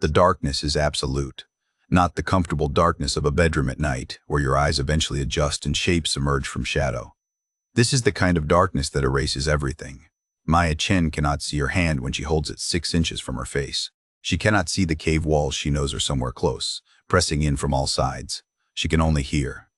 The darkness is absolute, not the comfortable darkness of a bedroom at night, where your eyes eventually adjust and shapes emerge from shadow. This is the kind of darkness that erases everything. Maya Chen cannot see her hand when she holds it 6 inches from her face. She cannot see the cave walls she knows are somewhere close, pressing in from all sides. She can only hear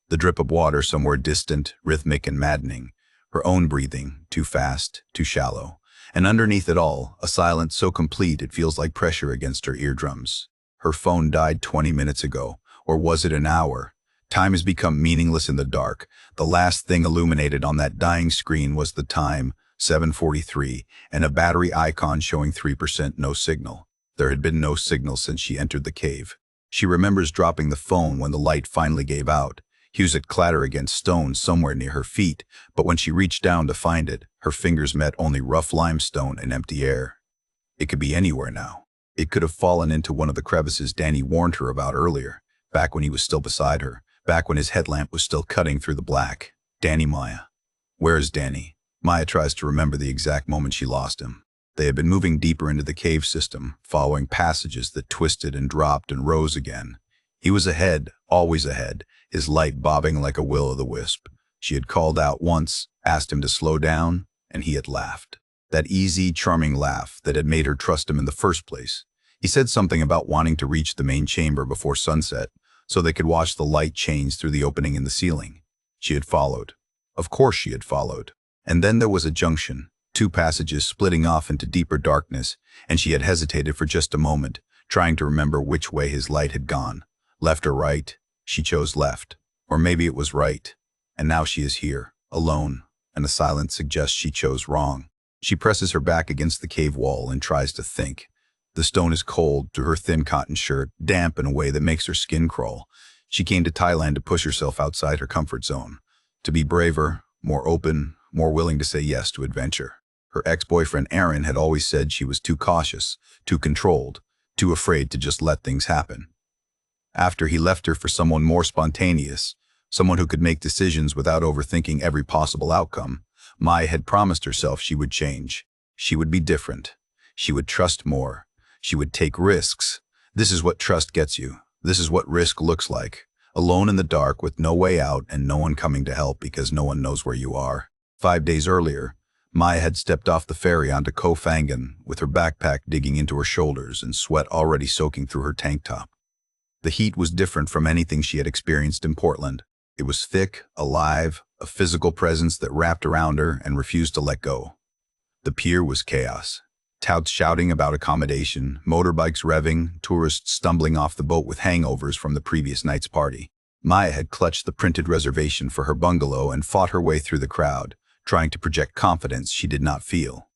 the drip of water somewhere distant, rhythmic and maddening, her own breathing, too fast, too shallow, and underneath it all, a silence so complete it feels like pressure against her eardrums. Her phone died 20 minutes ago, or was it an hour? Time has become meaningless in the dark. The last thing illuminated on that dying screen was the time, 7:43, and a battery icon showing 3% no signal. There had been no signal since she entered the cave. She remembers dropping the phone when the light finally gave out. Hears it clatter against stone somewhere near her feet, but when she reached down to find it, her fingers met only rough limestone and empty air. It could be anywhere now. It could have fallen into one of the crevices Danny warned her about earlier, back when he was still beside her, back when his headlamp was still cutting through the black. Danny, Maya. Where is Danny? Maya tries to remember the exact moment she lost him. They had been moving deeper into the cave system, following passages that twisted and dropped and rose again. He was ahead, always ahead, his light bobbing like a will-o'-the-wisp. She had called out once, asked him to slow down, and he had laughed. That easy, charming laugh that had made her trust him in the first place. He said something about wanting to reach the main chamber before sunset, so they could watch the light change through the opening in the ceiling. She had followed. Of course she had followed. And then there was a junction, 2 passages splitting off into deeper darkness, and she had hesitated for just a moment, trying to remember which way his light had gone. Left or right? She chose left. Or maybe it was right. And now she is here, alone, and the silence suggests she chose wrong. She presses her back against the cave wall and tries to think. The stone is cold through her thin cotton shirt, damp in a way that makes her skin crawl. She came to Thailand to push herself outside her comfort zone, to be braver, more open, more willing to say yes to adventure. Her ex-boyfriend Aaron had always said she was too cautious, too controlled, too afraid to just let things happen. After he left her for someone more spontaneous, someone who could make decisions without overthinking every possible outcome, Maya had promised herself she would change. She would be different. She would trust more. She would take risks. This is what trust gets you. This is what risk looks like. Alone in the dark with no way out and no one coming to help because no one knows where you are. 5 days earlier, Maya had stepped off the ferry onto KOH PHANGAN with her backpack digging into her shoulders and sweat already soaking through her tank top. The heat was different from anything she had experienced in Portland. It was thick, alive, a physical presence that wrapped around her and refused to let go. The pier was chaos. Touts shouting about accommodation, motorbikes revving, tourists stumbling off the boat with hangovers from the previous night's party. Maya had clutched the printed reservation for her bungalow and fought her way through the crowd, trying to project confidence she did not feel.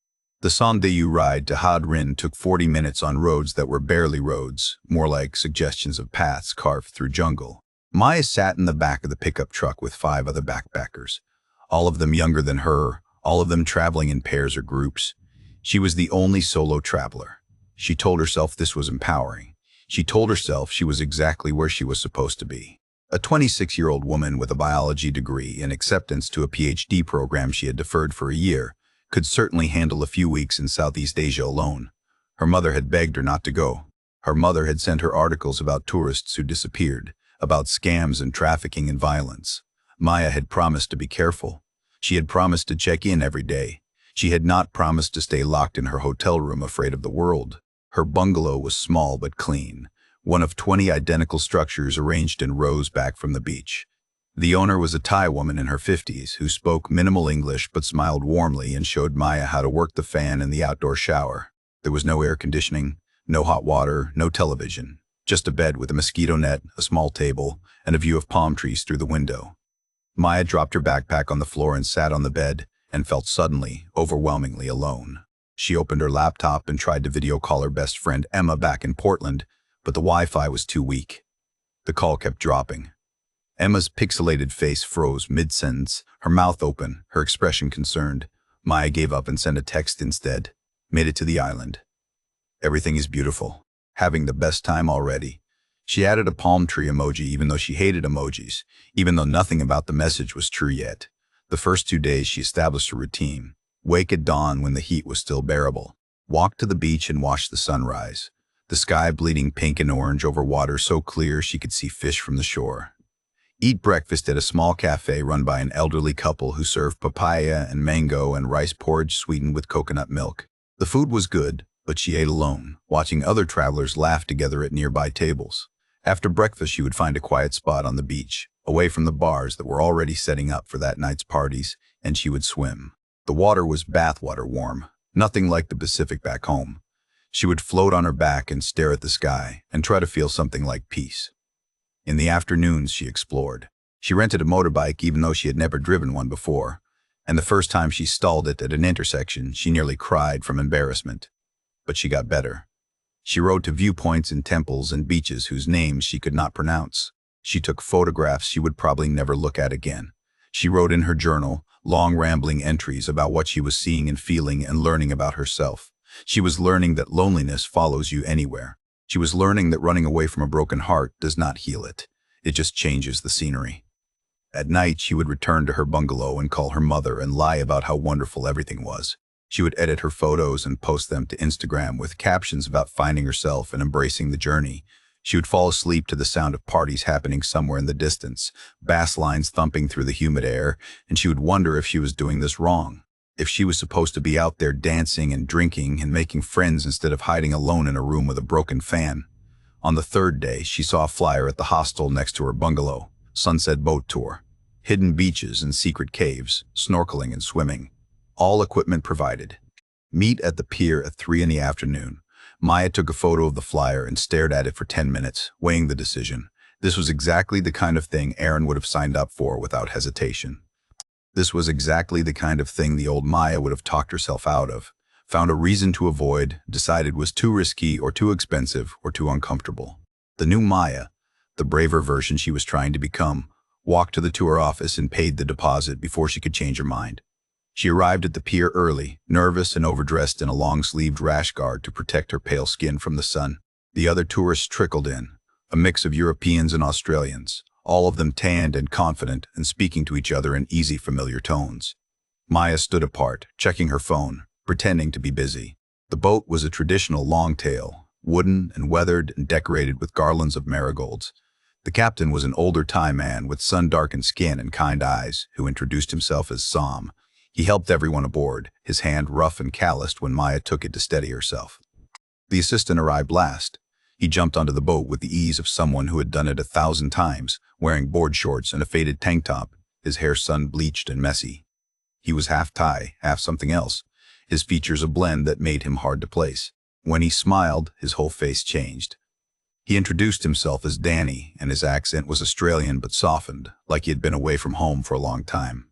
The Sandayu ride to Ha Drin took 40 minutes on roads that were barely roads, more like suggestions of paths carved through jungle. Maya sat in the back of the pickup truck with 5 other backpackers, all of them younger than her, all of them traveling in pairs or groups. She was the only solo traveler. She told herself this was empowering. She told herself she was exactly where she was supposed to be. A 26-year-old woman with a biology degree and acceptance to a PhD program she had deferred for a year could certainly handle a few weeks in Southeast Asia alone. Her mother had begged her not to go. Her mother had sent her articles about tourists who disappeared, about scams and trafficking and violence. Maya had promised to be careful. She had promised to check in every day. She had not promised to stay locked in her hotel room afraid of the world. Her bungalow was small but clean, one of 20 identical structures arranged in rows back from the beach. The owner was a Thai woman in her 50s who spoke minimal English but smiled warmly and showed Maya how to work the fan in the outdoor shower. There was no air conditioning, no hot water, no television, just a bed with a mosquito net, a small table, and a view of palm trees through the window. Maya dropped her backpack on the floor and sat on the bed, and felt suddenly, overwhelmingly alone. She opened her laptop and tried to video call her best friend Emma back in Portland, but the Wi-Fi was too weak. The call kept dropping. Emma's pixelated face froze mid-sentence, her mouth open, her expression concerned. Maya gave up and sent a text instead. Made it to the island. Everything is beautiful. Having the best time already. She added a palm tree emoji even though she hated emojis, even though nothing about the message was true yet. The first 2 days she established a routine. Wake at dawn when the heat was still bearable. Walk to the beach and watch the sunrise. the sky bleeding pink and orange over water so clear she could see fish from the shore. Eat breakfast at a small cafe run by an elderly couple who served papaya and mango and rice porridge sweetened with coconut milk. The food was good, but she ate alone, watching other travelers laugh together at nearby tables. After breakfast, she would find a quiet spot on the beach, away from the bars that were already setting up for that night's parties, and she would swim. The water was bathwater warm, nothing like the Pacific back home. She would float on her back and stare at the sky and try to feel something like peace. In the afternoons, she explored. She rented a motorbike even though she had never driven one before, and the first time she stalled it at an intersection, she nearly cried from embarrassment. But she got better. She rode to viewpoints and temples and beaches whose names she could not pronounce. She took photographs she would probably never look at again. She wrote in her journal long rambling entries about what she was seeing and feeling and learning about herself. She was learning that loneliness follows you anywhere. She was learning that running away from a broken heart does not heal it. It just changes the scenery. At night, she would return to her bungalow and call her mother and lie about how wonderful everything was. She would edit her photos and post them to Instagram with captions about finding herself and embracing the journey. She would fall asleep to the sound of parties happening somewhere in the distance, bass lines thumping through the humid air, and she would wonder if she was doing this wrong. If she was supposed to be out there dancing and drinking and making friends instead of hiding alone in a room with a broken fan. On the third day, she saw a flyer at the hostel next to her bungalow. Sunset boat tour. Hidden beaches and secret caves, snorkeling and swimming. All equipment provided. Meet at the pier at 3 in the afternoon. Maya took a photo of the flyer and stared at it for 10 minutes, weighing the decision. This was exactly the kind of thing Aaron would have signed up for without hesitation. This was exactly the kind of thing the old Maya would have talked herself out of, found a reason to avoid, decided was too risky or too expensive or too uncomfortable. The new Maya, the braver version she was trying to become, walked to the tour office and paid the deposit before she could change her mind. She arrived at the pier early, nervous and overdressed in a long-sleeved rash guard to protect her pale skin from the sun. The other tourists trickled in, a mix of Europeans and Australians, all of them tanned and confident and speaking to each other in easy, familiar tones. Maya stood apart, checking her phone, pretending to be busy. The boat was a traditional longtail, wooden and weathered and decorated with garlands of marigolds. The captain was an older Thai man with sun-darkened skin and kind eyes, who introduced himself as Sam. He helped everyone aboard, his hand rough and calloused when Maya took it to steady herself. The assistant arrived last. He jumped onto the boat with the ease of someone who had done it 1,000 times, wearing board shorts and a faded tank top, his hair sun-bleached and messy. He was half Thai, half something else, his features a blend that made him hard to place. When he smiled, his whole face changed. He introduced himself as Danny, and his accent was Australian but softened, like he had been away from home for a long time.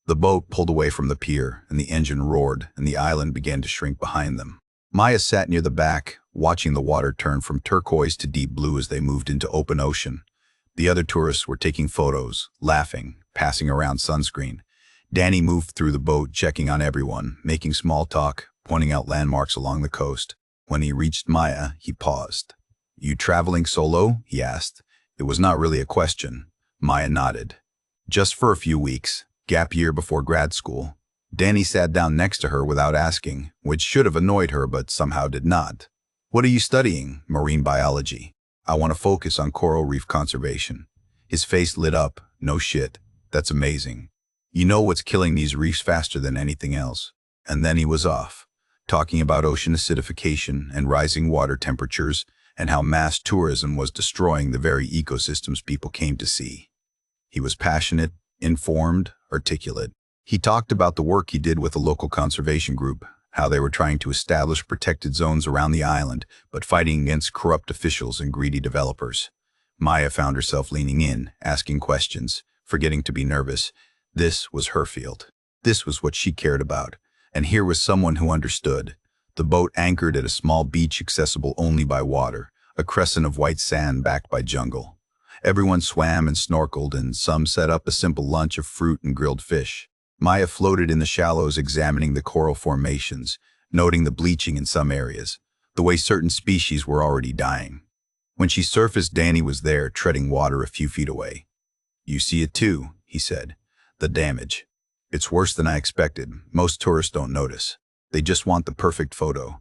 The boat pulled away from the pier, and the engine roared, and the island began to shrink behind them. Maya sat near the back, watching the water turn from turquoise to deep blue as they moved into open ocean. The other tourists were taking photos, laughing, passing around sunscreen. Danny moved through the boat, checking on everyone, making small talk, pointing out landmarks along the coast. When he reached Maya, he paused. "You traveling solo?" he asked. It was not really a question. Maya nodded. "Just for a few weeks. Gap year before grad school." Danny sat down next to her without asking, which should have annoyed her but somehow did not. "What are you studying?" "Marine biology. I want to focus on coral reef conservation." His face lit up. "No shit. That's amazing. You know what's killing these reefs faster than anything else." And then he was off, talking about ocean acidification and rising water temperatures and how mass tourism was destroying the very ecosystems people came to see. He was passionate, informed, articulate. He talked about the work he did with a local conservation group, how they were trying to establish protected zones around the island, but fighting against corrupt officials and greedy developers. Maya found herself leaning in, asking questions, forgetting to be nervous. This was her field. This was what she cared about. And here was someone who understood. The boat anchored at a small beach accessible only by water, a crescent of white sand backed by jungle. Everyone swam and snorkeled, and some set up a simple lunch of fruit and grilled fish. Maya floated in the shallows, examining the coral formations, noting the bleaching in some areas, the way certain species were already dying. When she surfaced, Danny was there, treading water a few feet away. "You see it too," he said. "The damage. It's worse than I expected. Most tourists don't notice. They just want the perfect photo."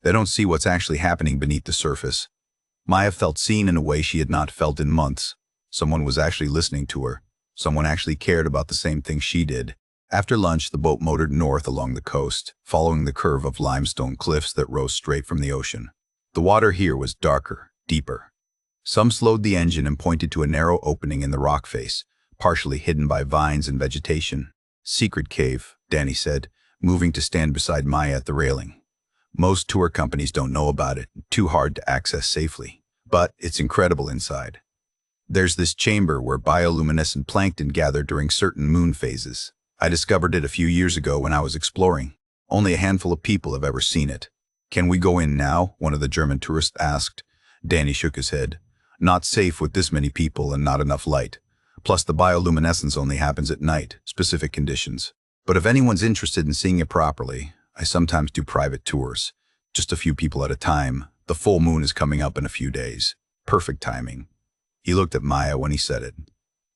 They don't see what's actually happening beneath the surface. Maya felt seen in a way she had not felt in months. Someone was actually listening to her. Someone actually cared about the same thing she did. After lunch, the boat motored north along the coast, following the curve of limestone cliffs that rose straight from the ocean. The water here was darker, deeper. Some slowed the engine and pointed to a narrow opening in the rock face, partially hidden by vines and vegetation. "Secret cave," Danny said, moving to stand beside Maya at the railing. "Most tour companies don't know about it, too hard to access safely. But it's incredible inside. There's this chamber where bioluminescent plankton gather during certain moon phases. I discovered it a few years ago when I was exploring. Only a handful of people have ever seen it." "Can we go in now?" one of the German tourists asked. Danny shook his head. "Not safe with this many people and not enough light. Plus the bioluminescence only happens at night, specific conditions. But if anyone's interested in seeing it properly, I sometimes do private tours. Just a few people at a time. The full moon is coming up in a few days. Perfect timing." He looked at Maya when he said it.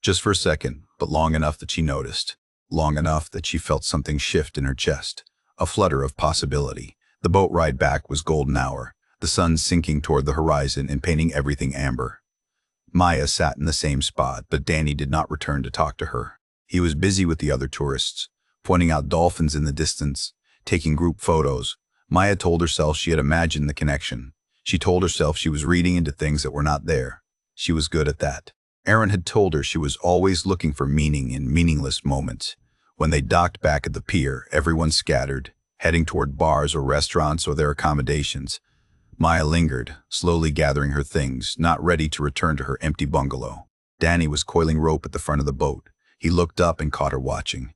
Just for a second, but long enough that she noticed. Long enough that she felt something shift in her chest. A flutter of possibility. The boat ride back was golden hour, the sun sinking toward the horizon and painting everything amber. Maya sat in the same spot, but Danny did not return to talk to her. He was busy with the other tourists, pointing out dolphins in the distance, taking group photos. Maya told herself she had imagined the connection. She told herself she was reading into things that were not there. She was good at that. Aaron had told her she was always looking for meaning in meaningless moments. When they docked back at the pier, everyone scattered, heading toward bars or restaurants or their accommodations. Maya lingered, slowly gathering her things, not ready to return to her empty bungalow. Danny was coiling rope at the front of the boat. He looked up and caught her watching.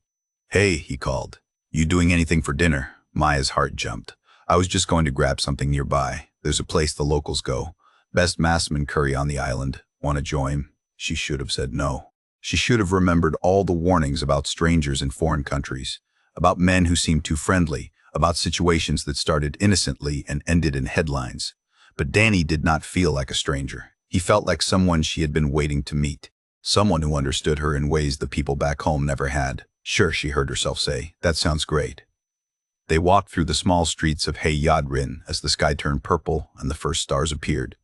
"Hey," he called. "You doing anything for dinner?" Maya's heart jumped. "I was just going to grab something nearby. There's a place the locals go. Best massaman curry on the island. Want to join?" She should have said no. She should have remembered all the warnings about strangers in foreign countries, about men who seemed too friendly, about situations that started innocently and ended in headlines. But Danny did not feel like a stranger. He felt like someone she had been waiting to meet, someone who understood her in ways the people back home never had. "Sure," she heard herself say. "That sounds great." They walked through the small streets of Hey Yadrin as the sky turned purple and the first stars appeared.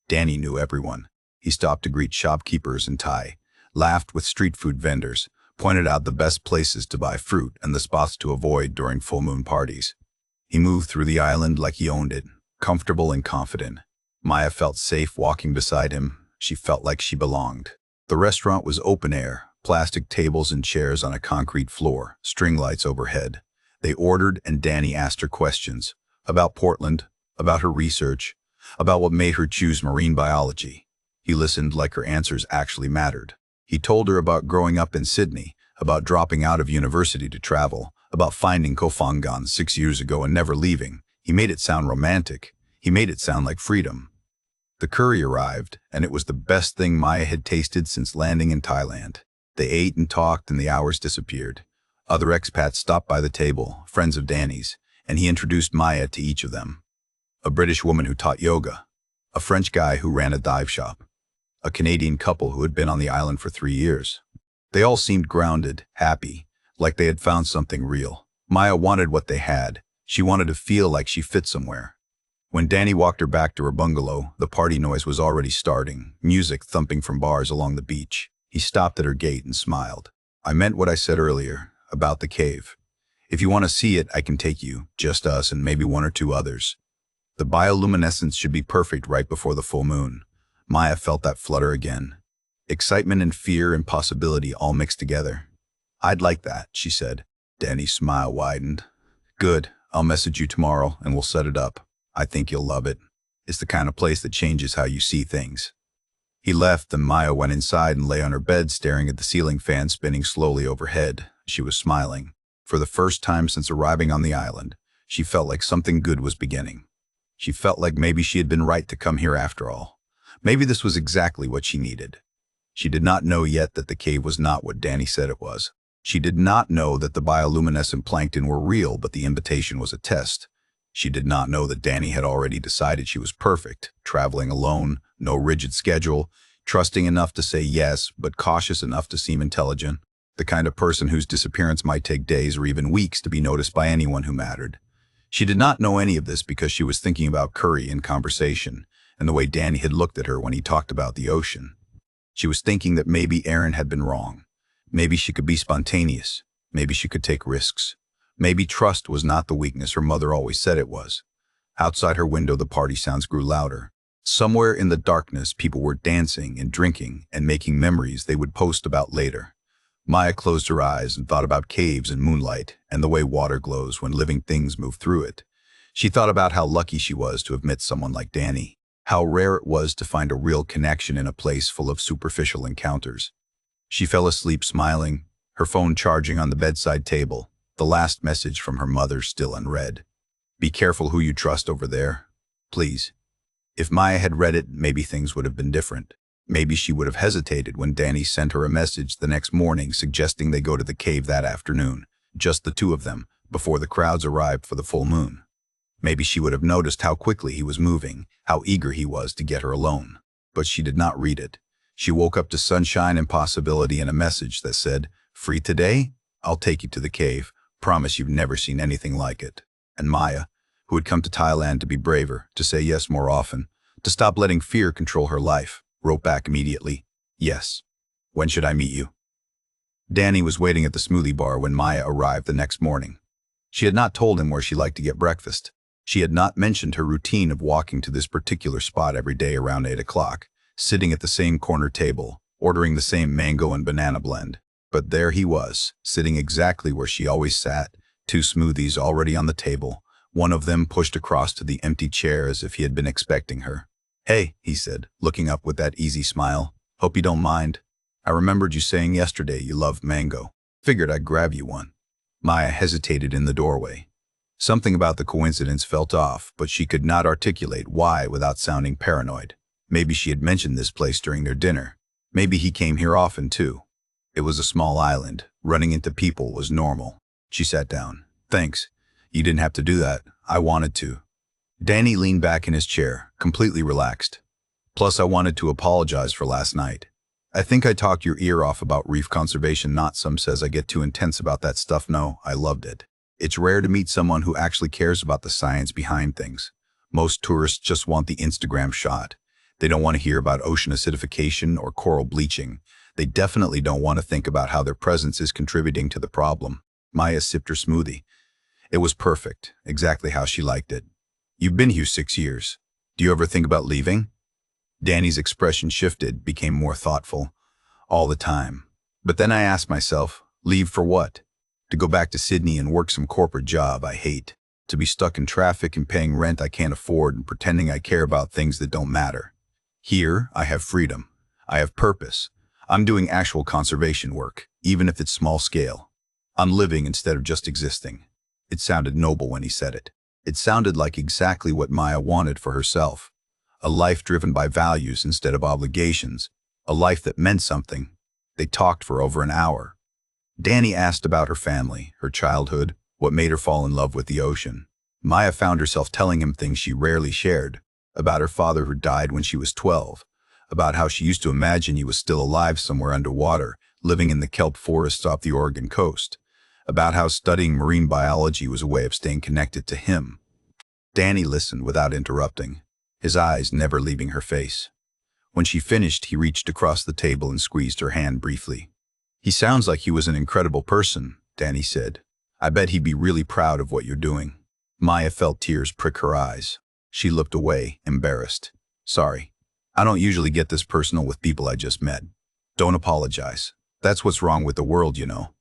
Danny knew everyone. He stopped to greet shopkeepers in Thai, laughed with street food vendors, pointed out the best places to buy fruit and the spots to avoid during full moon parties. He moved through the island like he owned it, comfortable and confident. Maya felt safe walking beside him. She felt like she belonged. The restaurant was open air, plastic tables and chairs on a concrete floor, string lights overhead. They ordered and Danny asked her questions about Portland, about her research, about what made her choose marine biology. He listened like her answers actually mattered. He told her about growing up in Sydney, about dropping out of university to travel, about finding KOH PHANGAN 6 years ago and never leaving. He made it sound romantic. He made it sound like freedom. The curry arrived, and it was the best thing Maya had tasted since landing in Thailand. They ate and talked, and the hours disappeared. Other expats stopped by the table, friends of Danny's, and he introduced Maya to each of them. A British woman who taught yoga, a French guy who ran a dive shop, a Canadian couple who had been on the island for 3 years. They all seemed grounded, happy, like they had found something real. Maya wanted what they had. She wanted to feel like she fit somewhere. When Danny walked her back to her bungalow, the party noise was already starting, music thumping from bars along the beach. He stopped at her gate and smiled. "I meant what I said earlier, about the cave. If you want to see it, I can take you, just us and maybe 1 or 2 others. The bioluminescence should be perfect right before the full moon." Maya felt that flutter again. Excitement and fear and possibility all mixed together. "I'd like that," she said. Danny's smile widened. "Good. I'll message you tomorrow and we'll set it up. I think you'll love it. It's the kind of place that changes how you see things." He left and Maya went inside and lay on her bed staring at the ceiling fan spinning slowly overhead. She was smiling. For the first time since arriving on the island, she felt like something good was beginning. She felt like maybe she had been right to come here after all. Maybe this was exactly what she needed. She did not know yet that the cave was not what Danny said it was. She did not know that the bioluminescent plankton were real, but the invitation was a test. She did not know that Danny had already decided she was perfect, traveling alone, no rigid schedule, trusting enough to say yes, but cautious enough to seem intelligent, the kind of person whose disappearance might take days or even weeks to be noticed by anyone who mattered. She did not know any of this because she was thinking about Curry in conversation and the way Danny had looked at her when he talked about the ocean. She was thinking that maybe Aaron had been wrong. Maybe she could be spontaneous. Maybe she could take risks. Maybe trust was not the weakness her mother always said it was. Outside her window, the party sounds grew louder. Somewhere in the darkness, people were dancing and drinking and making memories they would post about later. Maya closed her eyes and thought about caves and moonlight and the way water glows when living things move through it. She thought about how lucky she was to have met someone like Danny, how rare it was to find a real connection in a place full of superficial encounters. She fell asleep smiling, her phone charging on the bedside table, the last message from her mother still unread. "Be careful who you trust over there, please." If Maya had read it, maybe things would have been different. Maybe she would have hesitated when Danny sent her a message the next morning suggesting they go to the cave that afternoon, just the two of them, before the crowds arrived for the full moon. Maybe she would have noticed how quickly he was moving, how eager he was to get her alone. But she did not read it. She woke up to sunshine and possibility and a message that said, "Free today? I'll take you to the cave. Promise you've never seen anything like it." And Maya, who had come to Thailand to be braver, to say yes more often, to stop letting fear control her life, wrote back immediately, "Yes. When should I meet you?" Danny was waiting at the smoothie bar when Maya arrived the next morning. She had not told him where she liked to get breakfast. She had not mentioned her routine of walking to this particular spot every day around 8 o'clock, sitting at the same corner table, ordering the same mango and banana blend. But there he was, sitting exactly where she always sat, 2 smoothies already on the table, one of them pushed across to the empty chair as if he had been expecting her. "Hey," he said, looking up with that easy smile. "Hope you don't mind. I remembered you saying yesterday you loved mango. Figured I'd grab you one." Maya hesitated in the doorway. Something about the coincidence felt off, but she could not articulate why without sounding paranoid. Maybe she had mentioned this place during their dinner. Maybe he came here often too. It was a small island. Running into people was normal. She sat down. "Thanks. You didn't have to do that. I wanted to." Danny leaned back in his chair, completely relaxed. "Plus, I wanted to apologize for last night. I think I talked your ear off about reef conservation. Not some says I get too intense about that stuff. No, I loved it. It's rare to meet someone who actually cares about the science behind things. Most tourists just want the Instagram shot. They don't want to hear about ocean acidification or coral bleaching. They definitely don't want to think about how their presence is contributing to the problem." Maya sipped her smoothie. It was perfect, exactly how she liked it. "You've been here 6 years. Do you ever think about leaving?" Danny's expression shifted, became more thoughtful. "All the time. But then I asked myself, leave for what? To go back to Sydney and work some corporate job I hate. To be stuck in traffic and paying rent I can't afford and pretending I care about things that don't matter. Here, I have freedom. I have purpose. I'm doing actual conservation work, even if it's small scale. I'm living instead of just existing." It sounded noble when he said it. It sounded like exactly what Maya wanted for herself. A life driven by values instead of obligations. A life that meant something. They talked for over an hour. Danny asked about her family, her childhood, what made her fall in love with the ocean. Maya found herself telling him things she rarely shared. About her father who died when she was 12. About how she used to imagine he was still alive somewhere underwater, living in the kelp forests off the Oregon coast. About how studying marine biology was a way of staying connected to him. Danny listened without interrupting, his eyes never leaving her face. When she finished, he reached across the table and squeezed her hand briefly. "He sounds like he was an incredible person," Danny said. "I bet he'd be really proud of what you're doing." Maya felt tears prick her eyes. She looked away, embarrassed. "Sorry. I don't usually get this personal with people I just met. Don't apologize. That's what's wrong with the world, you know.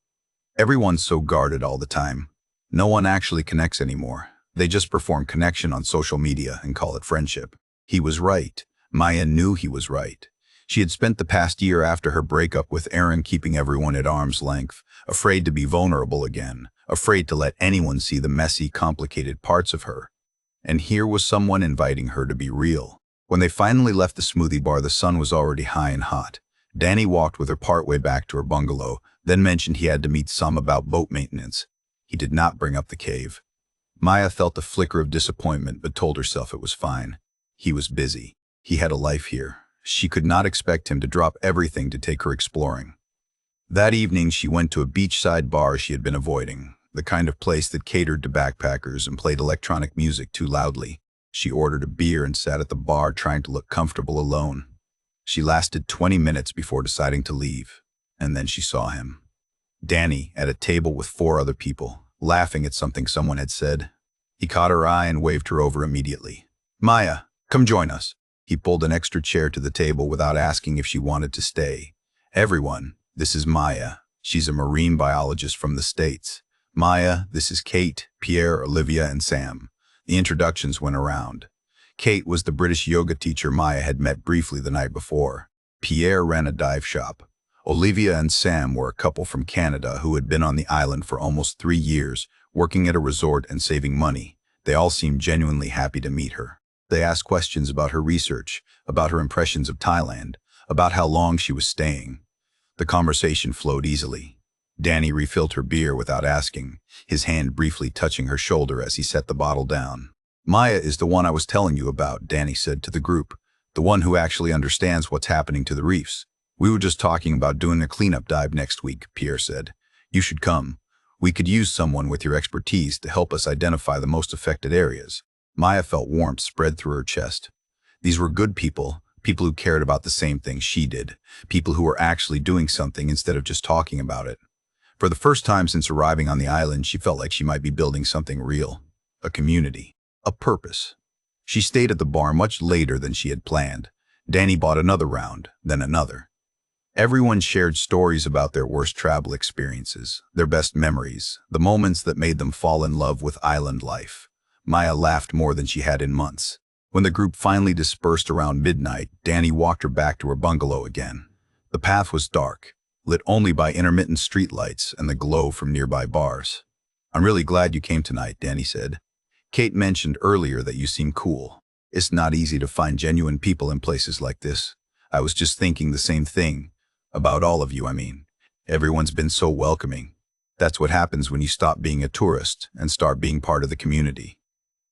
Everyone's so guarded all the time. No one actually connects anymore. They just perform connection on social media and call it friendship." He was right. Maya knew he was right. She had spent the past year after her breakup with Aaron keeping everyone at arm's length, afraid to be vulnerable again, afraid to let anyone see the messy, complicated parts of her. And here was someone inviting her to be real. When they finally left the smoothie bar, the sun was already high and hot. Danny walked with her partway back to her bungalow, then mentioned he had to meet some about boat maintenance. He did not bring up the cave. Maya felt a flicker of disappointment but told herself it was fine. He was busy. He had a life here. She could not expect him to drop everything to take her exploring. That evening she went to a beachside bar she had been avoiding. the kind of place that catered to backpackers and played electronic music too loudly. She ordered a beer and sat at the bar trying to look comfortable alone. She lasted 20 minutes before deciding to leave, and then she saw him. Danny, at a table with 4 other people, laughing at something someone had said. He caught her eye and waved her over immediately. "Maya, come join us." He pulled an extra chair to the table without asking if she wanted to stay. "Everyone, this is Maya. She's a marine biologist from the States. Maya, this is Kate, Pierre, Olivia, and Sam." The introductions went around. Kate was the British yoga teacher Maya had met briefly the night before. Pierre ran a dive shop. Olivia and Sam were a couple from Canada who had been on the island for almost 3 years, working at a resort and saving money. They all seemed genuinely happy to meet her. They asked questions about her research, about her impressions of Thailand, about how long she was staying. The conversation flowed easily. Danny refilled her beer without asking, his hand briefly touching her shoulder as he set the bottle down. "Maya is the one I was telling you about," Danny said to the group. "The one who actually understands what's happening to the reefs. We were just talking about doing a cleanup dive next week," Pierre said. "You should come. We could use someone with your expertise to help us identify the most affected areas." Maya felt warmth spread through her chest. These were good people, people who cared about the same things she did, people who were actually doing something instead of just talking about it. For the first time since arriving on the island, she felt like she might be building something real, a community, a purpose. She stayed at the bar much later than she had planned. Danny bought another round, then another. Everyone shared stories about their worst travel experiences, their best memories, the moments that made them fall in love with island life. Maya laughed more than she had in months. When the group finally dispersed around midnight, Danny walked her back to her bungalow again. The path was dark, lit only by intermittent streetlights and the glow from nearby bars. "I'm really glad you came tonight," Danny said. "Kate mentioned earlier that you seem cool. It's not easy to find genuine people in places like this. I was just thinking the same thing. About all of you, I mean. Everyone's been so welcoming. That's what happens when you stop being a tourist and start being part of the community.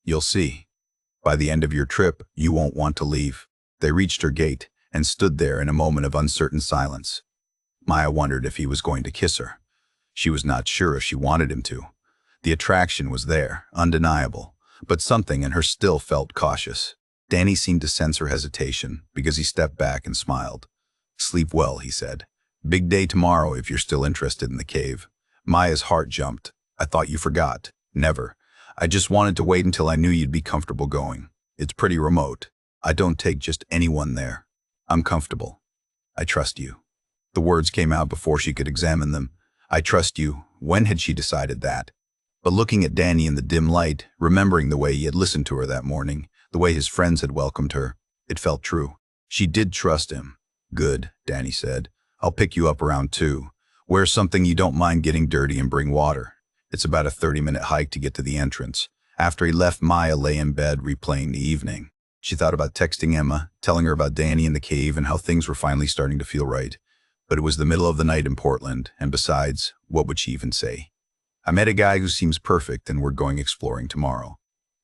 You'll see. By the end of your trip, you won't want to leave." They reached her gate and stood there in a moment of uncertain silence. Maya wondered if he was going to kiss her. She was not sure if she wanted him to. The attraction was there, undeniable, but something in her still felt cautious. Danny seemed to sense her hesitation because he stepped back and smiled. "Sleep well," he said. "Big day tomorrow if you're still interested in the cave." Maya's heart jumped. "I thought you forgot." "Never. I just wanted to wait until I knew you'd be comfortable going. It's pretty remote. I don't take just anyone there. I'm comfortable. I trust you." The words came out before she could examine them. "I trust you." When had she decided that? But looking at Danny in the dim light, remembering the way he had listened to her that morning, the way his friends had welcomed her, it felt true. She did trust him. "Good," Danny said. "I'll pick you up around 2. Wear something you don't mind getting dirty and bring water. It's about a 30-minute hike to get to the entrance." After he left, Maya lay in bed replaying the evening. She thought about texting Emma, telling her about Danny in the cave and how things were finally starting to feel right. But it was the middle of the night in Portland, and besides, what would she even say? "I met a guy who seems perfect and we're going exploring tomorrow."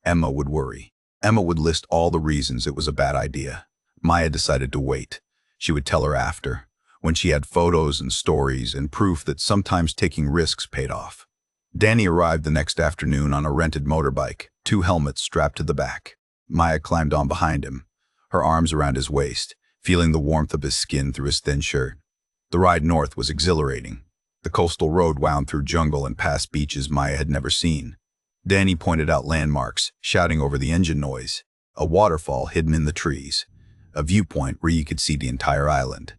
Emma would worry. Emma would list all the reasons it was a bad idea. Maya decided to wait. She would tell her after, when she had photos and stories and proof that sometimes taking risks paid off. Danny arrived the next afternoon on a rented motorbike, 2 helmets strapped to the back. Maya climbed on behind him, her arms around his waist, feeling the warmth of his skin through his thin shirt. The ride north was exhilarating. The coastal road wound through jungle and past beaches Maya had never seen. Danny pointed out landmarks, shouting over the engine noise. A waterfall hidden in the trees. A viewpoint where you could see the entire island.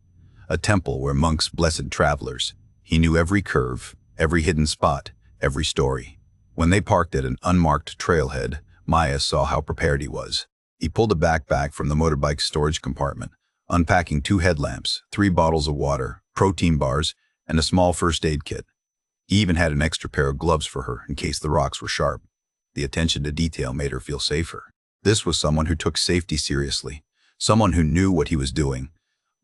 A temple where monks blessed travelers. He knew every curve, every hidden spot, every story. When they parked at an unmarked trailhead, Maya saw how prepared he was. He pulled a backpack from the motorbike's storage compartment, unpacking 2 headlamps, 3 bottles of water, protein bars, and a small first aid kit. He even had an extra pair of gloves for her in case the rocks were sharp. The attention to detail made her feel safer. This was someone who took safety seriously, someone who knew what he was doing.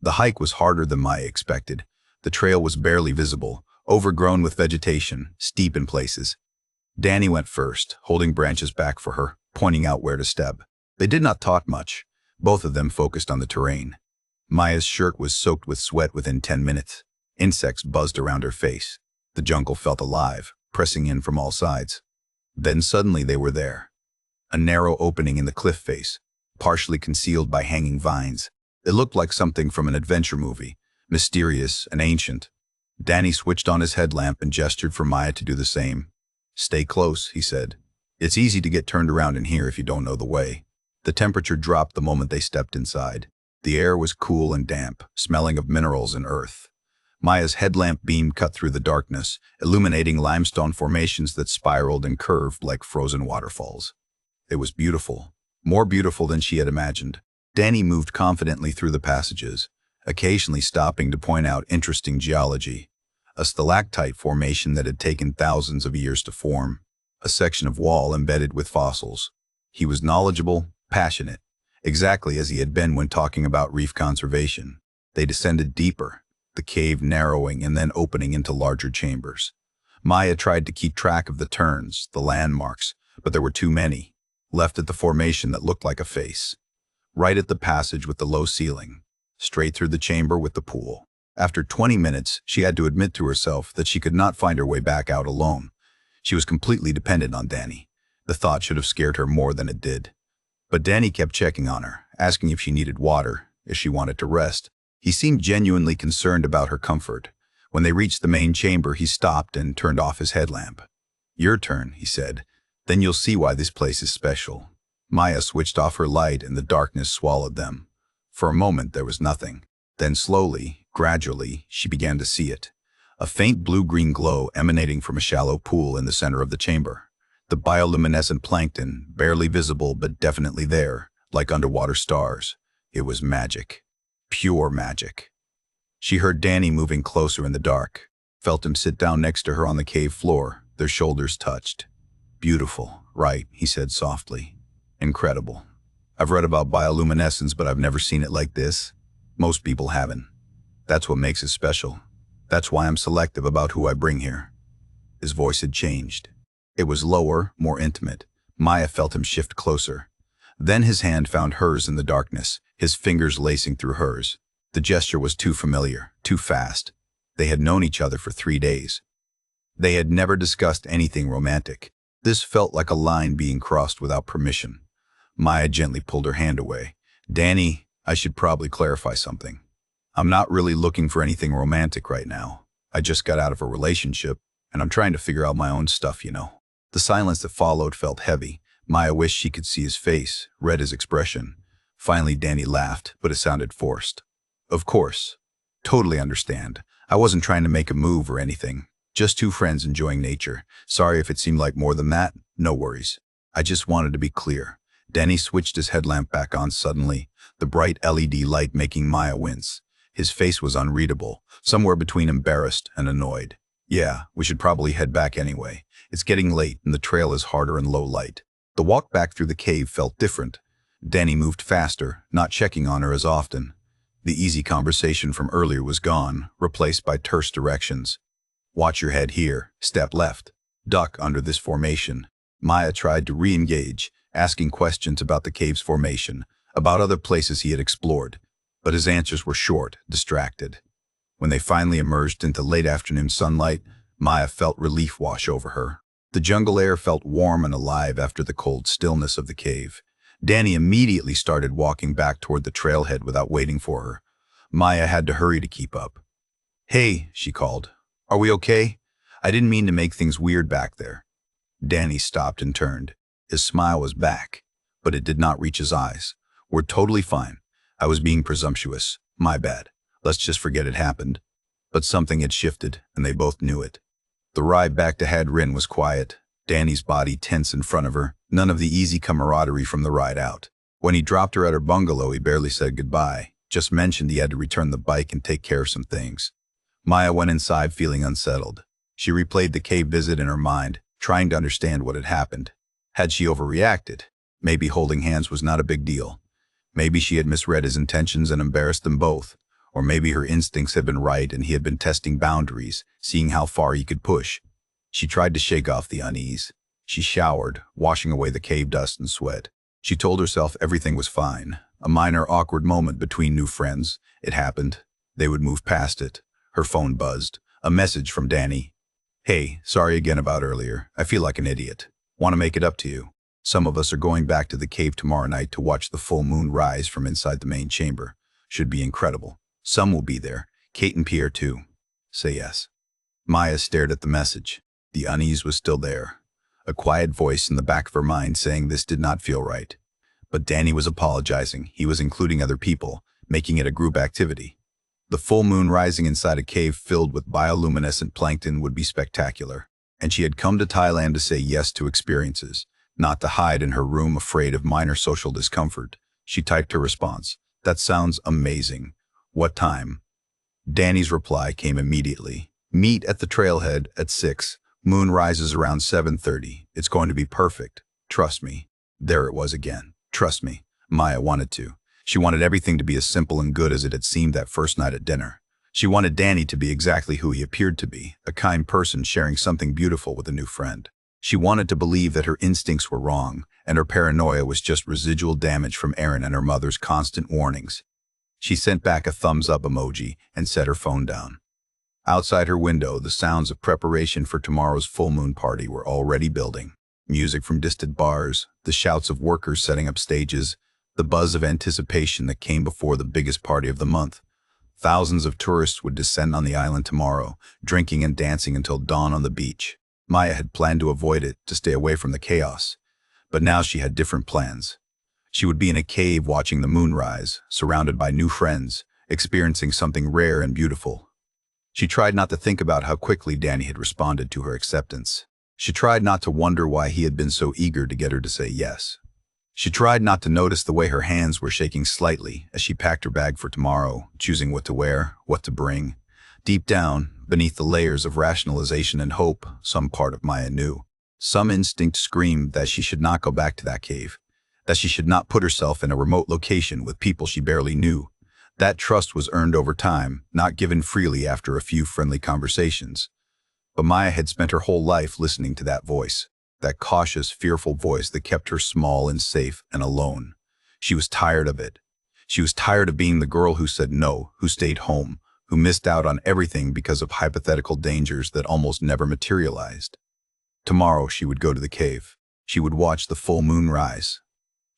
The hike was harder than Maya expected. The trail was barely visible, overgrown with vegetation, steep in places. Danny went first, holding branches back for her, pointing out where to step. They did not talk much. Both of them focused on the terrain. Maya's shirt was soaked with sweat within 10 minutes. Insects buzzed around her face. The jungle felt alive. pressing in from all sides. Then suddenly they were there. A narrow opening in the cliff face, partially concealed by hanging vines. It looked like something from an adventure movie, mysterious and ancient. Danny switched on his headlamp and gestured for Maya to do the same. "Stay close," he said. "It's easy to get turned around in here if you don't know the way." The temperature dropped the moment they stepped inside. The air was cool and damp, smelling of minerals and earth. Maya's headlamp beam cut through the darkness, illuminating limestone formations that spiraled and curved like frozen waterfalls. It was beautiful, more beautiful than she had imagined. Danny moved confidently through the passages, occasionally stopping to point out interesting geology. A stalactite formation that had taken thousands of years to form, a section of wall embedded with fossils. He was knowledgeable, passionate, exactly as he had been when talking about reef conservation. They descended deeper, the cave narrowing and then opening into larger chambers. Maya tried to keep track of the turns, the landmarks, but there were too many, left at the formation that looked like a face. Right at the passage with the low ceiling, straight through the chamber with the pool. After 20 minutes, she had to admit to herself that she could not find her way back out alone. She was completely dependent on Danny. The thought should have scared her more than it did. But Danny kept checking on her, asking if she needed water, if she wanted to rest. He seemed genuinely concerned about her comfort. When they reached the main chamber, he stopped and turned off his headlamp. "Your turn," he said. "Then you'll see why this place is special." Maya switched off her light and the darkness swallowed them. For a moment there was nothing. Then slowly, gradually, she began to see it. A faint blue-green glow emanating from a shallow pool in the center of the chamber. The bioluminescent plankton, barely visible but definitely there, like underwater stars. It was magic. Pure magic. She heard Danny moving closer in the dark, felt him sit down next to her on the cave floor. Their shoulders touched. "Beautiful, right?" he said softly. "Incredible. I've read about bioluminescence, but I've never seen it like this. Most people haven't. That's what makes it special. That's why I'm selective about who I bring here." His voice had changed. It was lower, more intimate. Maya felt him shift closer. Then his hand found hers in the darkness, his fingers lacing through hers. The gesture was too familiar, too fast. They had known each other for 3 days. They had never discussed anything romantic. This felt like a line being crossed without permission. Maya gently pulled her hand away. "Danny, I should probably clarify something. I'm not really looking for anything romantic right now. I just got out of a relationship, and I'm trying to figure out my own stuff, you know." The silence that followed felt heavy. Maya wished she could see his face, read his expression. Finally, Danny laughed, but it sounded forced. "Of course. Totally understand. I wasn't trying to make a move or anything. Just two friends enjoying nature. Sorry if it seemed like more than that. No worries. I just wanted to be clear." Danny switched his headlamp back on suddenly, the bright LED light making Maya wince. His face was unreadable, somewhere between embarrassed and annoyed. "Yeah, we should probably head back anyway. It's getting late and the trail is harder in low light." The walk back through the cave felt different. Danny moved faster, not checking on her as often. The easy conversation from earlier was gone, replaced by terse directions. "Watch your head here, step left, duck under this formation." Maya tried to re-engage, asking questions about the cave's formation, about other places he had explored, but his answers were short, distracted. When they finally emerged into late afternoon sunlight, Maya felt relief wash over her. The jungle air felt warm and alive after the cold stillness of the cave. Danny immediately started walking back toward the trailhead without waiting for her. Maya had to hurry to keep up. "Hey," she called. "Are we okay? I didn't mean to make things weird back there." Danny stopped and turned. His smile was back, but it did not reach his eyes. "We're totally fine. I was being presumptuous. My bad. Let's just forget it happened." But something had shifted, and they both knew it. The ride back to Hadrin was quiet, Danny's body tense in front of her, none of the easy camaraderie from the ride out. When he dropped her at her bungalow, he barely said goodbye, just mentioned he had to return the bike and take care of some things. Maya went inside feeling unsettled. She replayed the cave visit in her mind, trying to understand what had happened. Had she overreacted? Maybe holding hands was not a big deal. Maybe she had misread his intentions and embarrassed them both. Or maybe her instincts had been right and he had been testing boundaries, seeing how far he could push. She tried to shake off the unease. She showered, washing away the cave dust and sweat. She told herself everything was fine. A minor awkward moment between new friends. It happened. They would move past it. Her phone buzzed. A message from Danny. Hey, sorry again about earlier. I feel like an idiot. Want to make it up to you. Some of us are going back to the cave tomorrow night to watch the full moon rise from inside the main chamber. Should be incredible. Some will be there. Kate and Pierre too. Say yes. Maya stared at the message. The unease was still there. A quiet voice in the back of her mind saying this did not feel right. But Danny was apologizing. He was including other people, making it a group activity. The full moon rising inside a cave filled with bioluminescent plankton would be spectacular. And she had come to Thailand to say yes to experiences, not to hide in her room afraid of minor social discomfort. She typed her response. That sounds amazing. What time? Danny's reply came immediately. Meet at the trailhead at 6. Moon rises around 7:30. It's going to be perfect. Trust me. There it was again. Trust me. Maya wanted to. She wanted everything to be as simple and good as it had seemed that first night at dinner. She wanted Danny to be exactly who he appeared to be, a kind person sharing something beautiful with a new friend. She wanted to believe that her instincts were wrong, and her paranoia was just residual damage from Erin and her mother's constant warnings. She sent back a thumbs-up emoji and set her phone down. Outside her window, the sounds of preparation for tomorrow's full moon party were already building. Music from distant bars, the shouts of workers setting up stages, the buzz of anticipation that came before the biggest party of the month. Thousands of tourists would descend on the island tomorrow, drinking and dancing until dawn on the beach. Maya had planned to avoid it, to stay away from the chaos. But now she had different plans. She would be in a cave watching the moon rise, surrounded by new friends, experiencing something rare and beautiful. She tried not to think about how quickly Danny had responded to her acceptance. She tried not to wonder why he had been so eager to get her to say yes. She tried not to notice the way her hands were shaking slightly as she packed her bag for tomorrow, choosing what to wear, what to bring. Deep down, beneath the layers of rationalization and hope, some part of Maya knew. Some instinct screamed that she should not go back to that cave, that she should not put herself in a remote location with people she barely knew. That trust was earned over time, not given freely after a few friendly conversations. But Maya had spent her whole life listening to that voice, that cautious, fearful voice that kept her small and safe and alone. She was tired of it. She was tired of being the girl who said no, who stayed home, who missed out on everything because of hypothetical dangers that almost never materialized. Tomorrow she would go to the cave. She would watch the full moon rise.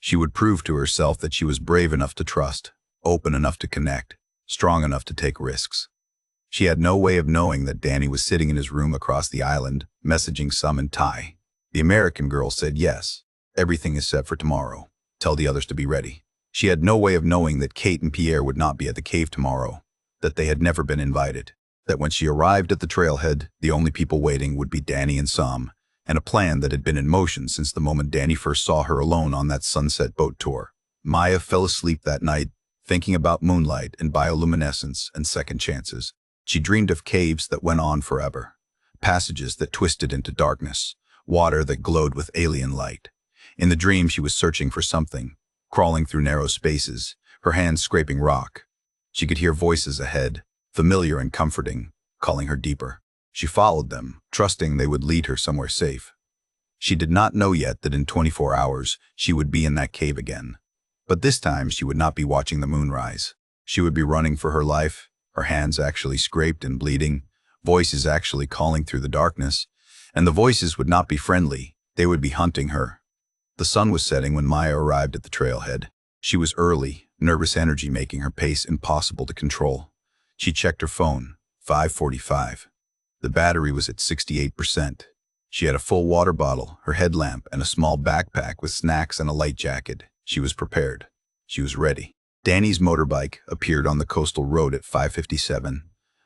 She would prove to herself that she was brave enough to trust, open enough to connect, strong enough to take risks. She had no way of knowing that Danny was sitting in his room across the island, messaging some in Thai. The American girl said yes. Everything is set for tomorrow. Tell the others to be ready. She had no way of knowing that Kate and Pierre would not be at the cave tomorrow, that they had never been invited, that when she arrived at the trailhead, the only people waiting would be Danny and Sam, and a plan that had been in motion since the moment Danny first saw her alone on that sunset boat tour. Maya fell asleep that night, thinking about moonlight and bioluminescence and second chances. She dreamed of caves that went on forever, passages that twisted into darkness, water that glowed with alien light. In the dream, she was searching for something, crawling through narrow spaces, her hands scraping rock. She could hear voices ahead, familiar and comforting, calling her deeper. She followed them, trusting they would lead her somewhere safe. She did not know yet that in 24 hours, she would be in that cave again. But this time, she would not be watching the moon rise. She would be running for her life, her hands actually scraped and bleeding, voices actually calling through the darkness. And the voices would not be friendly. They would be hunting her. The sun was setting when Maya arrived at the trailhead. She was early, nervous energy making her pace impossible to control. She checked her phone, 5:45. The battery was at 68%. She had a full water bottle, her headlamp, and a small backpack with snacks and a light jacket. She was prepared. She was ready. Danny's motorbike appeared on the coastal road at 5:57,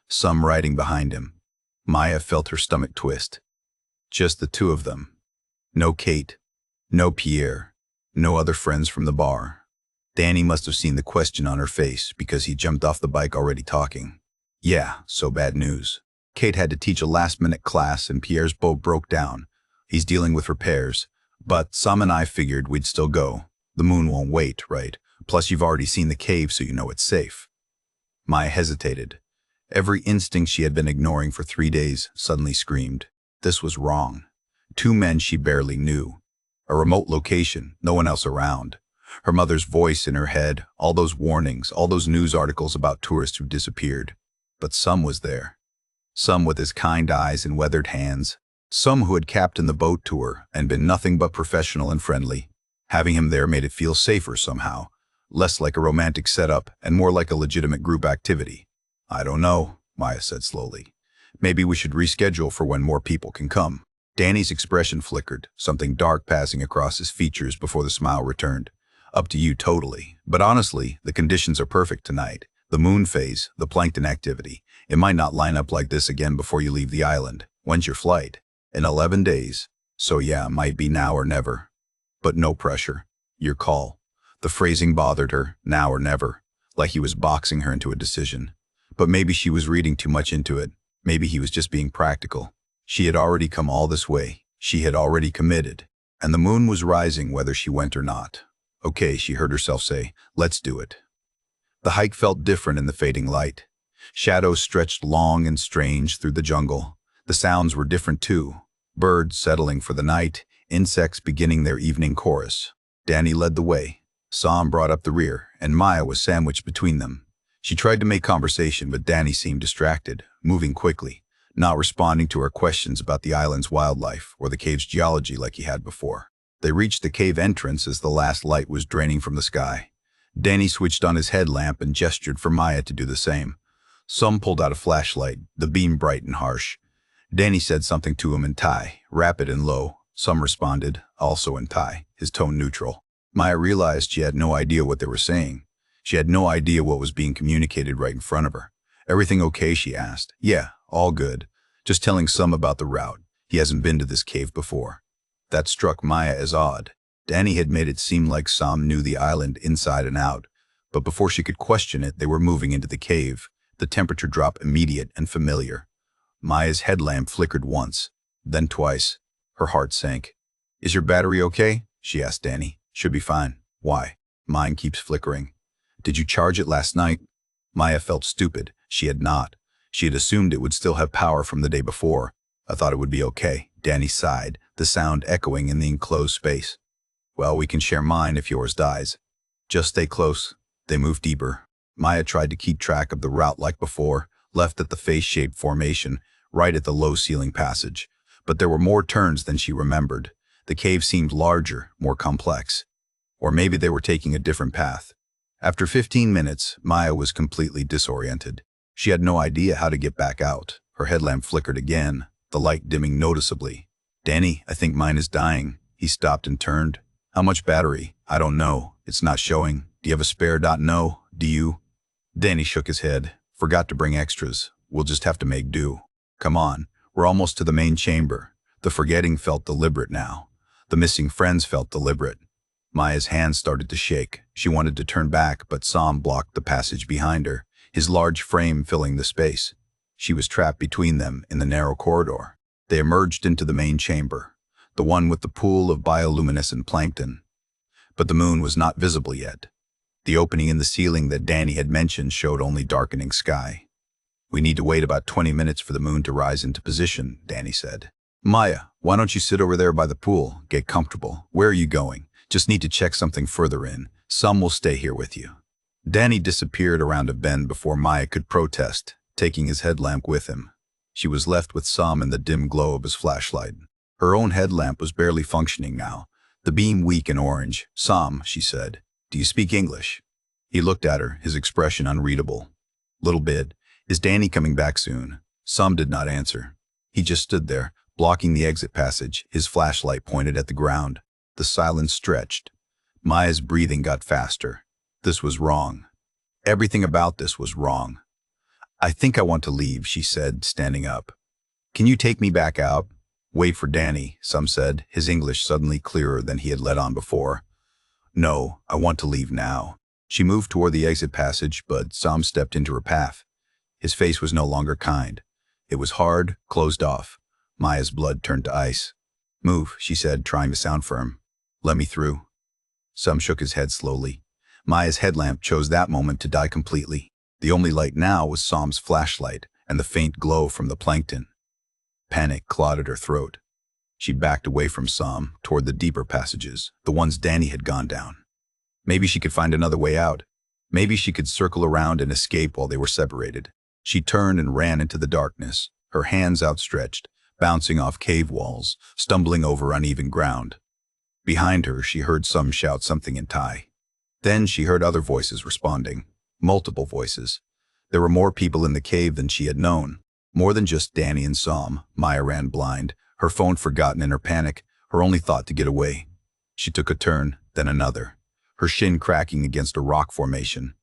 some riding behind him. Maya felt her stomach twist. Just the two of them. No Kate, no Pierre, no other friends from the bar. Danny must have seen the question on her face because he jumped off the bike already talking. Yeah, so bad news. Kate had to teach a last-minute class and Pierre's boat broke down. He's dealing with repairs. But Sam and I figured we'd still go. The moon won't wait, right? Plus you've already seen the cave so you know it's safe. Maya hesitated. Every instinct she had been ignoring for 3 days suddenly screamed. This was wrong. 2 men she barely knew. A remote location, no one else around. Her mother's voice in her head, all those warnings, all those news articles about tourists who disappeared. But Sam was there. Some with his kind eyes and weathered hands, some who had captained the boat tour and been nothing but professional and friendly. Having him there made it feel safer somehow, less like a romantic setup and more like a legitimate group activity. "I don't know," Maya said slowly. "Maybe we should reschedule for when more people can come." Danny's expression flickered, something dark passing across his features before the smile returned. "Up to you totally. But honestly, the conditions are perfect tonight. The moon phase, the plankton activity. It might not line up like this again before you leave the island. When's your flight?" "In 11 days. So yeah, might be now or never. But no pressure. Your call." The phrasing bothered her, now or never, like he was boxing her into a decision. But maybe she was reading too much into it. Maybe he was just being practical. She had already come all this way. She had already committed. And the moon was rising whether she went or not. "Okay," she heard herself say, "let's do it." The hike felt different in the fading light. Shadows stretched long and strange through the jungle. The sounds were different too. Birds settling for the night, insects beginning their evening chorus. Danny led the way. Sam brought up the rear, and Maya was sandwiched between them. She tried to make conversation, but Danny seemed distracted, moving quickly, not responding to her questions about the island's wildlife or the cave's geology like he had before. They reached the cave entrance as the last light was draining from the sky. Danny switched on his headlamp and gestured for Maya to do the same. Sam pulled out a flashlight, the beam bright and harsh. Danny said something to him in Thai, rapid and low. Sam responded, also in Thai, his tone neutral. Maya realized she had no idea what they were saying. She had no idea what was being communicated right in front of her. "Everything okay?" she asked. "Yeah, all good. Just telling Sam about the route. He hasn't been to this cave before." That struck Maya as odd. Danny had made it seem like Sam knew the island inside and out, but before she could question it, they were moving into the cave. The temperature drop immediate and familiar. Maya's headlamp flickered once, then twice. Her heart sank. "Is your battery okay?" she asked Danny. "Should be fine." "Why?" "Mine keeps flickering." "Did you charge it last night?" Maya felt stupid. She had not. She had assumed it would still have power from the day before. "I thought it would be okay." Danny sighed, the sound echoing in the enclosed space. "Well, we can share mine if yours dies. Just stay close." They moved deeper. Maya tried to keep track of the route like before, left at the face-shaped formation, right at the low-ceiling passage. But there were more turns than she remembered. The cave seemed larger, more complex. Or maybe they were taking a different path. After 15 minutes, Maya was completely disoriented. She had no idea how to get back out. Her headlamp flickered again, the light dimming noticeably. "Danny, I think mine is dying." He stopped and turned. "How much battery?" "I don't know. It's not showing." "Do you have a spare?" "No. Do you?" Danny shook his head. "Forgot to bring extras. We'll just have to make do." "Come on. We're almost to the main chamber." The forgetting felt deliberate now. The missing friends felt deliberate. Maya's hands started to shake. She wanted to turn back, but Sam blocked the passage behind her, his large frame filling the space. She was trapped between them in the narrow corridor. They emerged into the main chamber, the one with the pool of bioluminescent plankton. But the moon was not visible yet. The opening in the ceiling that Danny had mentioned showed only darkening sky. "We need to wait about 20 minutes for the moon to rise into position," Danny said. "Maya, why don't you sit over there by the pool? Get comfortable. Where are you going?" "Just need to check something further in. Sam will stay here with you." Danny disappeared around a bend before Maya could protest, taking his headlamp with him. She was left with Sam in the dim glow of his flashlight. Her own headlamp was barely functioning now, the beam weak and orange. "Sam," she said, "do you speak English?" He looked at her, his expression unreadable. "Little bit. Is Danny coming back soon?" Sam did not answer. He just stood there, blocking the exit passage, his flashlight pointed at the ground. The silence stretched. Maya's breathing got faster. This was wrong. Everything about this was wrong. "I think I want to leave," she said, standing up. "Can you take me back out?" "Wait for Danny," Sam said, his English suddenly clearer than he had let on before. "No, I want to leave now." She moved toward the exit passage, but Sam stepped into her path. His face was no longer kind. It was hard, closed off. Maya's blood turned to ice. "Move," she said, trying to sound firm. "Let me through." Sam shook his head slowly. Maya's headlamp chose that moment to die completely. The only light now was Sam's flashlight and the faint glow from the plankton. Panic clawed at her throat. She backed away from Sam, toward the deeper passages, the ones Danny had gone down. Maybe she could find another way out. Maybe she could circle around and escape while they were separated. She turned and ran into the darkness. her hands outstretched, bouncing off cave walls, stumbling over uneven ground. Behind her, she heard some shout something in Thai. Then she heard other voices responding. Multiple voices. There were more people in the cave than she had known. More than just Danny and Sam. Maya ran blind, her phone forgotten in her panic, her only thought to get away. She took a turn, then another, her shin cracking against a rock formation.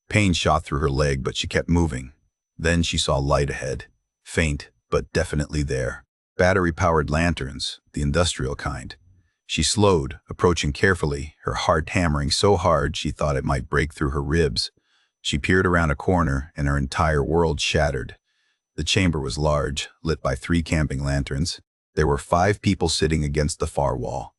Pain shot through her leg, but she kept moving. Then she saw light ahead. Faint, but definitely there. Battery-powered lanterns, the industrial kind. She slowed, approaching carefully, her heart hammering so hard she thought it might break through her ribs. She peered around a corner, and her entire world shattered. The chamber was large, lit by 3 camping lanterns. There were 5 people sitting against the far wall.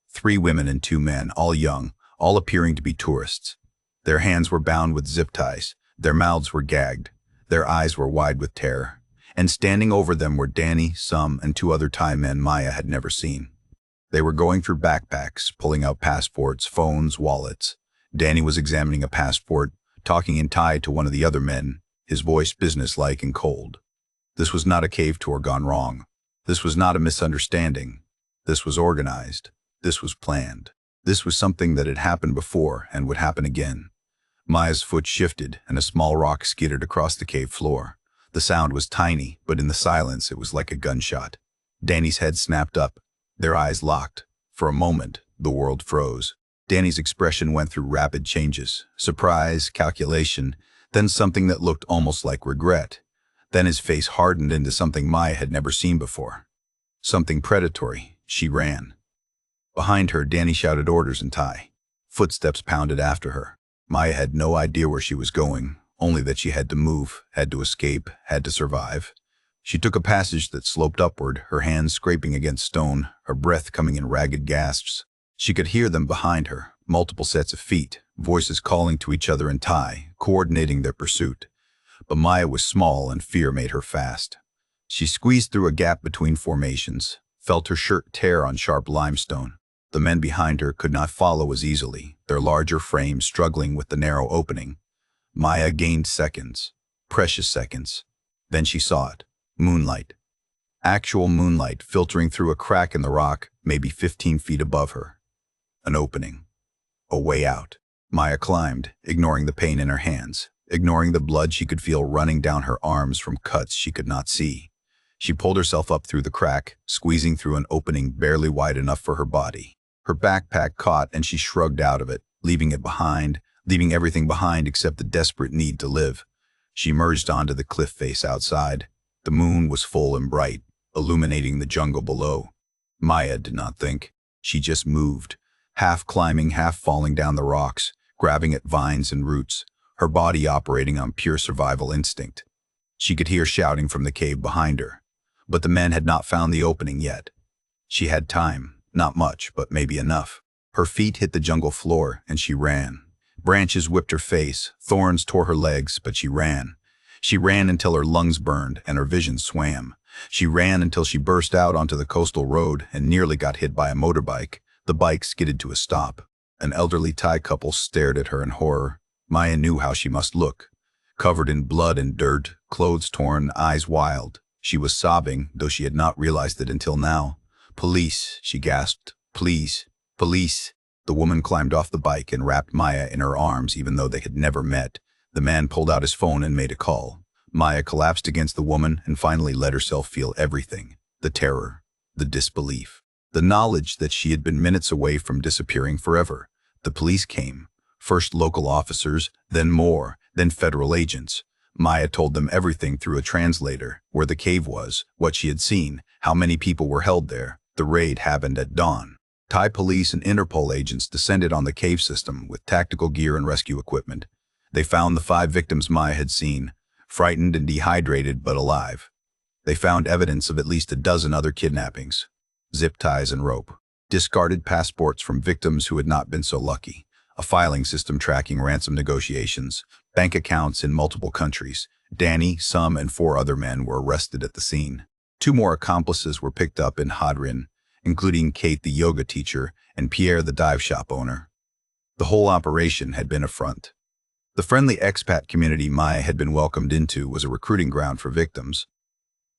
3 women and 2 men, all young, all appearing to be tourists. Their hands were bound with zip ties, their mouths were gagged, their eyes were wide with terror. And standing over them were Danny, Sam, and 2 other Thai men Maya had never seen. They were going through backpacks, pulling out passports, phones, wallets. Danny was examining a passport, talking in Thai to one of the other men, his voice businesslike and cold. This was not a cave tour gone wrong. This was not a misunderstanding. This was organized. This was planned. This was something that had happened before and would happen again. Maya's foot shifted, and a small rock skidded across the cave floor. The sound was tiny, but in the silence it was like a gunshot. Danny's head snapped up. Their eyes locked. For a moment, the world froze. Danny's expression went through rapid changes. Surprise, calculation, then something that looked almost like regret. Then his face hardened into something Maya had never seen before. Something predatory. She ran. Behind her, Danny shouted orders in Thai. Footsteps pounded after her. Maya had no idea where she was going, only that she had to move, had to escape, had to survive. She took a passage that sloped upward, her hands scraping against stone, her breath coming in ragged gasps. She could hear them behind her, multiple sets of feet, voices calling to each other in Thai, coordinating their pursuit. But Maya was small and fear made her fast. She squeezed through a gap between formations, felt her shirt tear on sharp limestone. The men behind her could not follow as easily, their larger frames struggling with the narrow opening. Maya gained seconds, precious seconds. Then she saw it. Moonlight. Actual moonlight filtering through a crack in the rock, maybe 15 feet above her. An opening. A way out. Maya climbed, ignoring the pain in her hands, ignoring the blood she could feel running down her arms from cuts she could not see. She pulled herself up through the crack, squeezing through an opening barely wide enough for her body. Her backpack caught and she shrugged out of it, leaving it behind, leaving everything behind except the desperate need to live. She emerged onto the cliff face outside. The moon was full and bright, illuminating the jungle below. Maya did not think. She just moved, half climbing, half falling down the rocks, grabbing at vines and roots, her body operating on pure survival instinct. She could hear shouting from the cave behind her, but the men had not found the opening yet. She had time, not much, but maybe enough. Her feet hit the jungle floor, and she ran. Branches whipped her face, thorns tore her legs, but she ran. She ran until her lungs burned and her vision swam. She ran until she burst out onto the coastal road and nearly got hit by a motorbike. The bike skidded to a stop. An elderly Thai couple stared at her in horror. Maya knew how she must look. Covered in blood and dirt, clothes torn, eyes wild. She was sobbing, though she had not realized it until now. "Police," she gasped. "Please, police." The woman climbed off the bike and wrapped Maya in her arms even though they had never met. The man pulled out his phone and made a call. Maya collapsed against the woman and finally let herself feel everything. The terror, the disbelief, the knowledge that she had been minutes away from disappearing forever. The police came. First local officers, then more, then federal agents. Maya told them everything through a translator, where the cave was, what she had seen, how many people were held there. The raid happened at dawn. Thai police and Interpol agents descended on the cave system with tactical gear and rescue equipment. They found the 5 victims Maya had seen, frightened and dehydrated but alive. They found evidence of at least a dozen other kidnappings, zip ties and rope, discarded passports from victims who had not been so lucky, a filing system tracking ransom negotiations, bank accounts in multiple countries. Danny, Sam, and 4 other men were arrested at the scene. 2 more accomplices were picked up in Hadrin, including Kate, the yoga teacher, and Pierre, the dive shop owner. The whole operation had been a front. The friendly expat community Maya had been welcomed into was a recruiting ground for victims.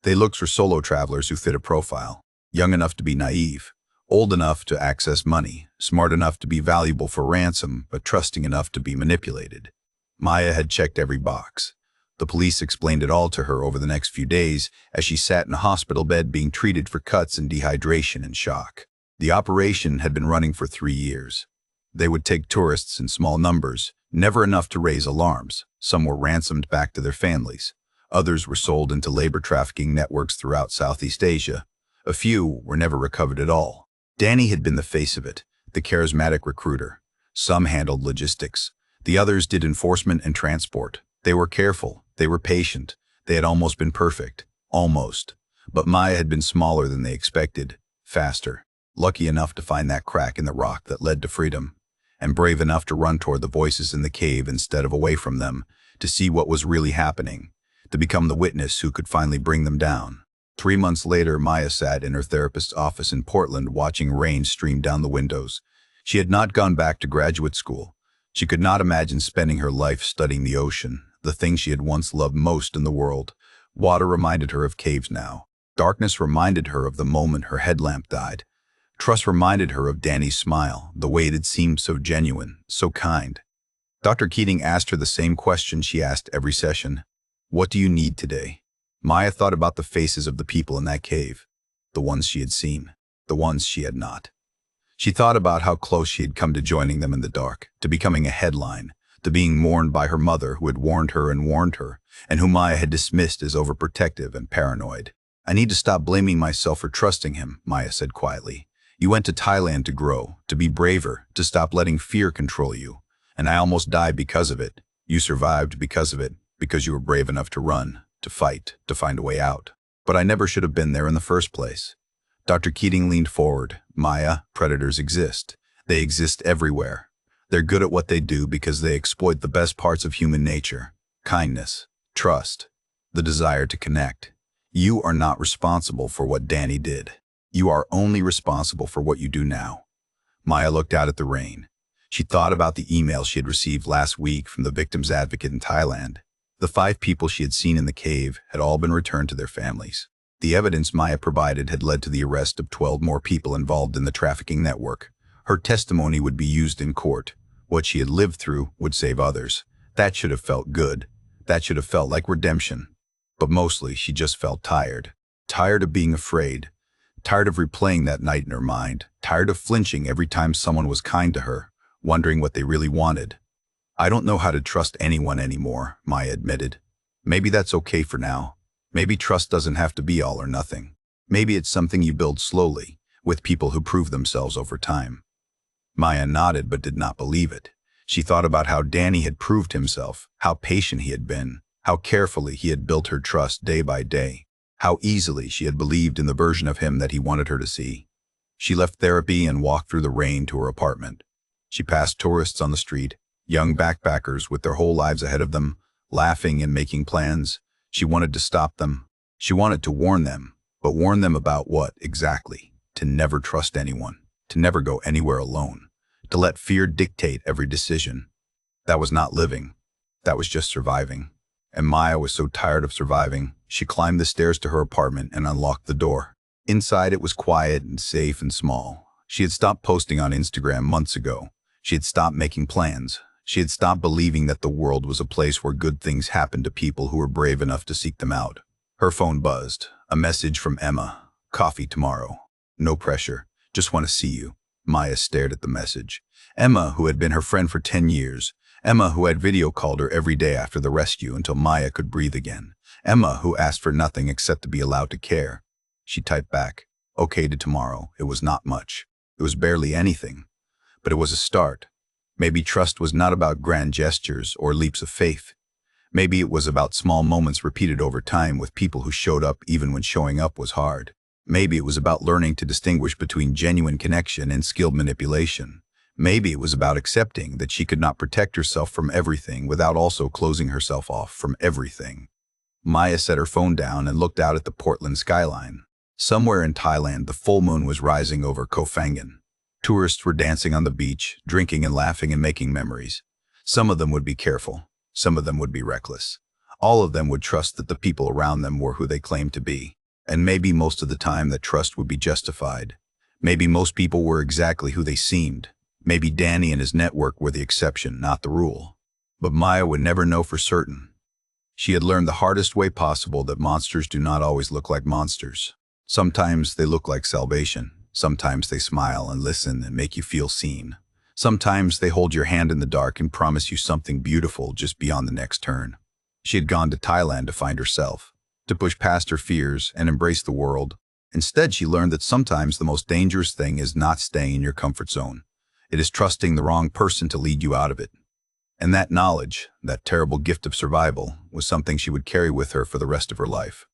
They looked for solo travelers who fit a profile, young enough to be naive, old enough to access money, smart enough to be valuable for ransom, but trusting enough to be manipulated. Maya had checked every box. The police explained it all to her over the next few days as she sat in a hospital bed being treated for cuts and dehydration and shock. The operation had been running for 3 years. They would take tourists in small numbers, never enough to raise alarms. Some were ransomed back to their families. Others were sold into labor trafficking networks throughout Southeast Asia. A few were never recovered at all. Danny had been the face of it, the charismatic recruiter. Some handled logistics. The others did enforcement and transport. They were careful. They were patient. They had almost been perfect. Almost. But Maya had been smaller than they expected. Faster. Lucky enough to find that crack in the rock that led to freedom. And brave enough to run toward the voices in the cave instead of away from them, to see what was really happening, to become the witness who could finally bring them down. 3 months later, Maya sat in her therapist's office in Portland watching rain stream down the windows. She had not gone back to graduate school. She could not imagine spending her life studying the ocean, the thing she had once loved most in the world. Water reminded her of caves now. Darkness reminded her of the moment her headlamp died. Trust reminded her of Danny's smile, the way it had seemed so genuine, so kind. Dr. Keating asked her the same question she asked every session. What do you need today? Maya thought about the faces of the people in that cave, the ones she had seen, the ones she had not. She thought about how close she had come to joining them in the dark, to becoming a headline, to being mourned by her mother who had warned her, and whom Maya had dismissed as overprotective and paranoid. I need to stop blaming myself for trusting him, Maya said quietly. You went to Thailand to grow, to be braver, to stop letting fear control you. And I almost died because of it. You survived because of it, because you were brave enough to run, to fight, to find a way out. But I never should have been there in the first place. Dr. Keating leaned forward. Maya, predators exist. They exist everywhere. They're good at what they do because they exploit the best parts of human nature. Kindness, trust, the desire to connect. You are not responsible for what Danny did. You are only responsible for what you do now. Maya looked out at the rain. She thought about the email she had received last week from the victim's advocate in Thailand. The 5 people she had seen in the cave had all been returned to their families. The evidence Maya provided had led to the arrest of 12 more people involved in the trafficking network. Her testimony would be used in court. What she had lived through would save others. That should have felt good. That should have felt like redemption. But mostly, she just felt tired. Tired of being afraid. Tired of replaying that night in her mind. Tired of flinching every time someone was kind to her, wondering what they really wanted. I don't know how to trust anyone anymore, Maya admitted. Maybe that's okay for now. Maybe trust doesn't have to be all or nothing. Maybe it's something you build slowly, with people who prove themselves over time. Maya nodded but did not believe it. She thought about how Danny had proved himself, how patient he had been, how carefully he had built her trust day by day, how easily she had believed in the version of him that he wanted her to see. She left therapy and walked through the rain to her apartment. She passed tourists on the street, young backpackers with their whole lives ahead of them, laughing and making plans. She wanted to stop them. She wanted to warn them, but warn them about what exactly? To never trust anyone, to never go anywhere alone, to let fear dictate every decision. That was not living. That was just surviving. And Maya was so tired of surviving, she climbed the stairs to her apartment and unlocked the door. Inside, it was quiet and safe and small. She had stopped posting on Instagram months ago. She had stopped making plans. She had stopped believing that the world was a place where good things happened to people who were brave enough to seek them out. Her phone buzzed. A message from Emma. Coffee tomorrow. No pressure. Just want to see you. Maya stared at the message. Emma, who had been her friend for 10 years. Emma, who had video called her every day after the rescue until Maya could breathe again. Emma, who asked for nothing except to be allowed to care. She typed back, okay to tomorrow. It was not much. It was barely anything. But it was a start. Maybe trust was not about grand gestures or leaps of faith. Maybe it was about small moments repeated over time with people who showed up even when showing up was hard. Maybe it was about learning to distinguish between genuine connection and skilled manipulation. Maybe it was about accepting that she could not protect herself from everything without also closing herself off from everything. Maya set her phone down and looked out at the Portland skyline. Somewhere in Thailand, the full moon was rising over KOH PHANGAN. Tourists were dancing on the beach, drinking and laughing and making memories. Some of them would be careful. Some of them would be reckless. All of them would trust that the people around them were who they claimed to be. And maybe most of the time that trust would be justified. Maybe most people were exactly who they seemed. Maybe Danny and his network were the exception, not the rule. But Maya would never know for certain. She had learned the hardest way possible that monsters do not always look like monsters. Sometimes they look like salvation. Sometimes they smile and listen and make you feel seen. Sometimes they hold your hand in the dark and promise you something beautiful just beyond the next turn. She had gone to Thailand to find herself, to push past her fears and embrace the world. Instead, she learned that sometimes the most dangerous thing is not staying in your comfort zone. It is trusting the wrong person to lead you out of it. And that knowledge, that terrible gift of survival, was something she would carry with her for the rest of her life.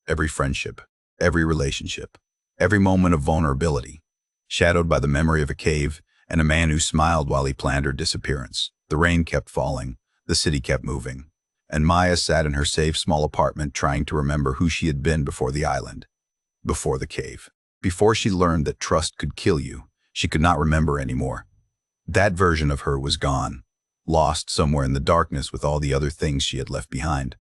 Every friendship, every relationship, every moment of vulnerability, shadowed by the memory of a cave and a man who smiled while he planned her disappearance. The rain kept falling, the city kept moving, and Maya sat in her safe small apartment trying to remember who she had been before the island, before the cave. Before she learned that trust could kill you, she could not remember anymore. That version of her was gone, lost somewhere in the darkness with all the other things she had left behind.